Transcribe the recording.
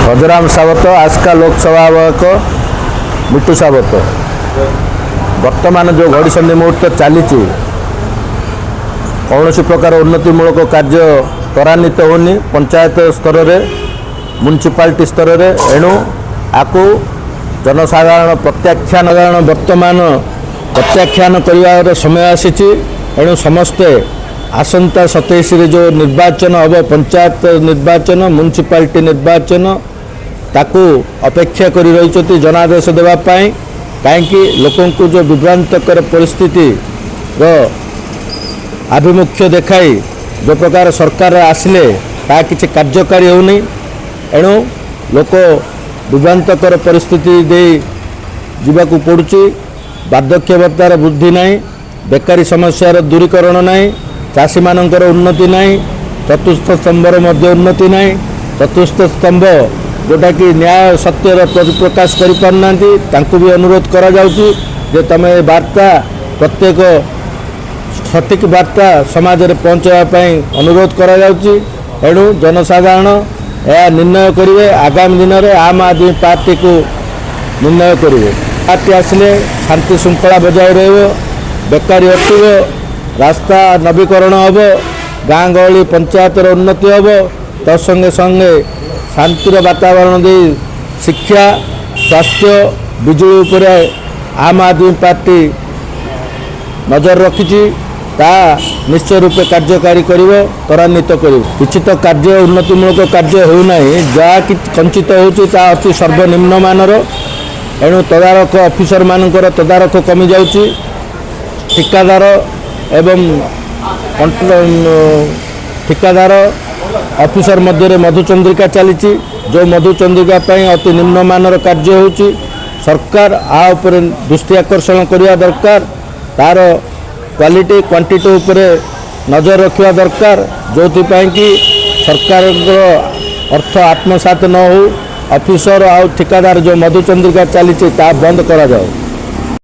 भजराम सावत आस्का लोकसभा आवाहक मिट्टू सावत वर्तमान जो घड़ी मुहूर्त चली कौन प्रकार उन्नतिमूलक कार्य त्वरान्वित होनी पंचायत स्तर में म्युनिसिपालिटी स्तर में एणु आपको जनसाधारण प्रत्याख्यान वर्तमान प्रत्याख्यान कर समय आसी एणु समस्ते आसंता 27 जो निर्वाचन हम पंचायत निर्वाचन म्युनिसिपालिटी निर्वाचन ताकू अपेक्षा कर रही जनादेश देवाई कहीं लोकों को जो विभ्रांतकर परिस्थिति आभिमुख्य देखाई जो प्रकार सरकार आसिले ता किसी कार्यकारी होनी एणु लोक विभ्रांतकर परिस्थिति दे जीवाकू पड़ुची बार्धक्य भत्तार वृद्धि नहीं बेकारी समस्यार दूरीकरण नहीं चाषी मानकर उन्नति नहीं चतुर्थ स्तंभर मध्य उन्नति नहीं चतुर्थ स्तंभ जोटा कि न्याय सत्यर परिप्रकाश करना भी अनुरोध करा जाउची जे तमे वार्ता प्रत्येक सठिक वार्ता समाज में पहुँचाई अनुरोध करा जाउची एणु जनसाधारण यह निर्णय करेंगे आगामी दिन में आम आदमी पार्टी को निर्णय करेंगे पार्टी आसिले शांति श्रृंखला बजाय रही बेकारी हटो रास्ता नवीकरण हम गाँ गहली पंचायत उन्नति हम तत्संगे संगे शांतिर वातावरण दे शिक्षा स्वास्थ्य बिजुली उपर आम आदमी पार्टी नजर रखी निश्चय रूपे कार्यकारी त्वरान्वित किसी तो कार्य उन्नतिमूलक कार्य होना जहाँ कि कंचित होता अति सर्वनिम्न मानर एणु तदारख ऑफिसर मानकर तदारख कमी जाउची ठिकादार एवं ठिकादार ऑफिसर मध्य मधुचंद्रिका चली जो मधुचंद्रिका अति निम्न मानर कार्य होची सरकार आ उपरे दृष्टि आकर्षण करने दरकार तार क्वालिटी क्वांटिटी उपरे नजर रखा दरकार जो कि सरकार अर्थ आत्मसात न हो ऑफिसर आ ठिकादार जो मधुचंद्रिका चली बंद करा जाओ।